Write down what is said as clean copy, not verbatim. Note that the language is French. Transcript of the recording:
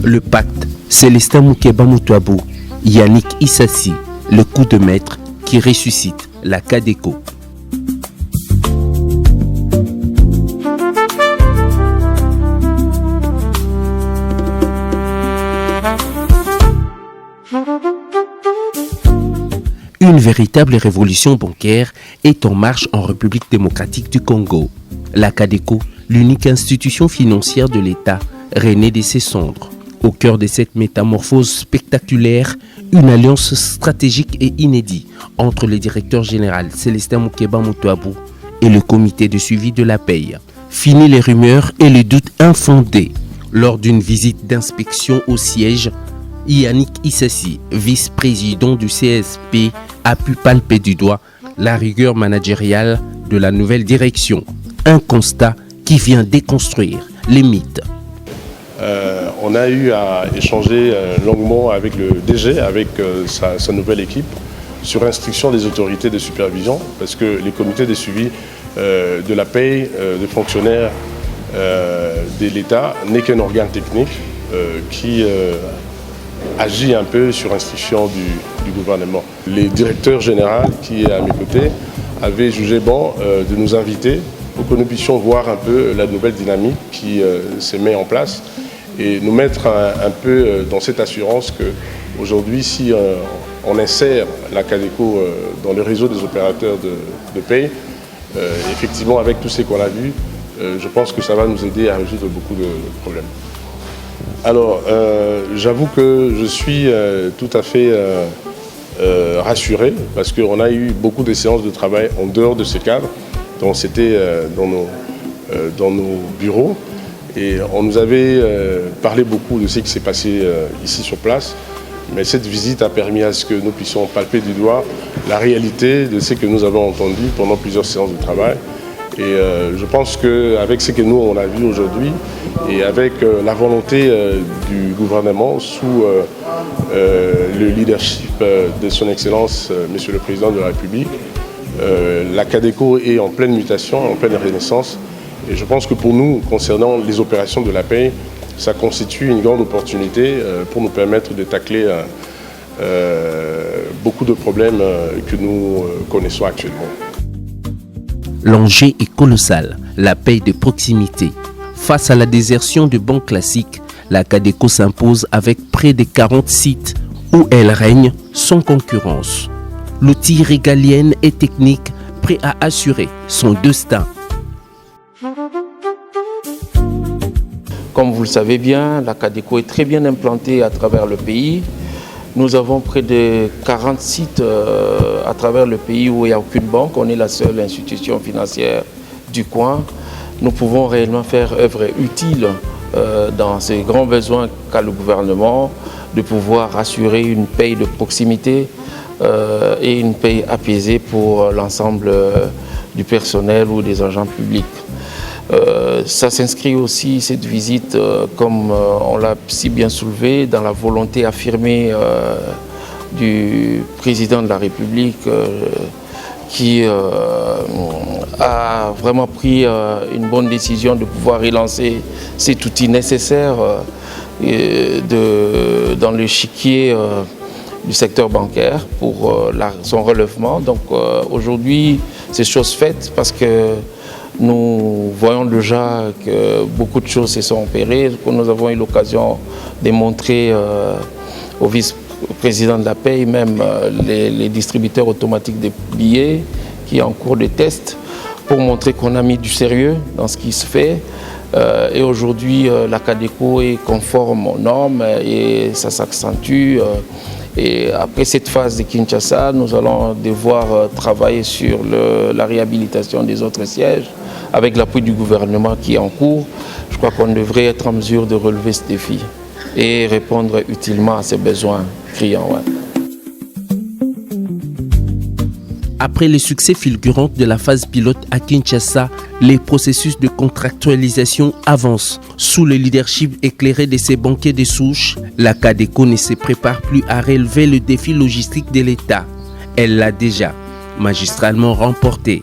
Le pacte, Célestin Moukeba Moutouabou, Yannick Issassi, le coup de maître qui ressuscite la Cadeco. Une véritable révolution bancaire est en marche en République démocratique du Congo. La Cadeco, l'unique institution financière de l'État, renaît de ses cendres. Au cœur de cette métamorphose spectaculaire, une alliance stratégique et inédite entre le directeur général Célestin Moukeba Moutouabou et le comité de suivi de la paye. Fini les rumeurs et les doutes infondés. Lors d'une visite d'inspection au siège, Yannick Issassi, vice-président du CSP, a pu palper du doigt la rigueur managériale de la nouvelle direction. Un constat qui vient déconstruire les mythes. On a eu à échanger longuement avec le DG, avec sa nouvelle équipe, sur instruction des autorités de supervision, parce que les comités de suivi de la paye des fonctionnaires de l'État n'est qu'un organe technique qui agit un peu sur instruction du gouvernement. Les directeurs généraux qui est à mes côtés avaient jugé bon de nous inviter pour que nous puissions voir un peu la nouvelle dynamique qui se met en place et nous mettre un peu dans cette assurance qu'aujourd'hui, si on insère la Cadeco dans le réseau des opérateurs de paye, effectivement, avec tout ce qu'on a vu, je pense que ça va nous aider à résoudre beaucoup de problèmes. Alors, j'avoue que je suis tout à fait rassuré parce qu'on a eu beaucoup de séances de travail en dehors de ce cadre. Donc, c'était dans nos bureaux et on nous avait parlé beaucoup de ce qui s'est passé ici sur place. Mais cette visite a permis à ce que nous puissions palper du doigt la réalité de ce que nous avons entendu pendant plusieurs séances de travail. Et je pense qu'avec ce que nous on a vu aujourd'hui et avec la volonté du gouvernement sous le leadership de son Excellence, Monsieur le Président de la République, la Cadeco est en pleine mutation, en pleine renaissance. Et je pense que pour nous, concernant les opérations de la paie, ça constitue une grande opportunité pour nous permettre de tacler beaucoup de problèmes que nous connaissons actuellement. L'enjeu est colossal, la paie de proximité. Face à la désertion de banques classiques, la Cadeco s'impose avec près de 40 sites où elle règne sans concurrence. L'outil régalien et technique prêt à assurer son destin. Comme vous le savez bien, la Cadeco est très bien implantée à travers le pays. Nous avons près de 40 sites à travers le pays où il n'y a aucune banque. On est la seule institution financière du coin. Nous pouvons réellement faire œuvre utile dans ces grands besoins qu'a le gouvernement, de pouvoir assurer une paie de proximité et une paie apaisée pour l'ensemble du personnel ou des agents publics. Ça s'inscrit aussi, cette visite, comme on l'a si bien soulevé, dans la volonté affirmée du président de la République qui a vraiment pris une bonne décision de pouvoir relancer cet outil nécessaire dans l'échiquier du secteur bancaire pour son relèvement. Donc aujourd'hui, c'est chose faite parce que nous voyons déjà que beaucoup de choses se sont opérées, que nous avons eu l'occasion de montrer au vice-président de la paie, même les distributeurs automatiques de billets qui est en cours de test pour montrer qu'on a mis du sérieux dans ce qui se fait. Et aujourd'hui, la Cadeco est conforme aux normes et ça s'accentue. Et après cette phase de Kinshasa, nous allons devoir travailler sur la réhabilitation des autres sièges avec l'appui du gouvernement qui est en cours. Je crois qu'on devrait être en mesure de relever ce défi et répondre utilement à ces besoins criants. Ouais. Après le succès fulgurant de la phase pilote à Kinshasa, les processus de contractualisation avancent. Sous le leadership éclairé de ses banquiers de souche, la Cadeco ne se prépare plus à relever le défi logistique de l'État. Elle l'a déjà magistralement remporté.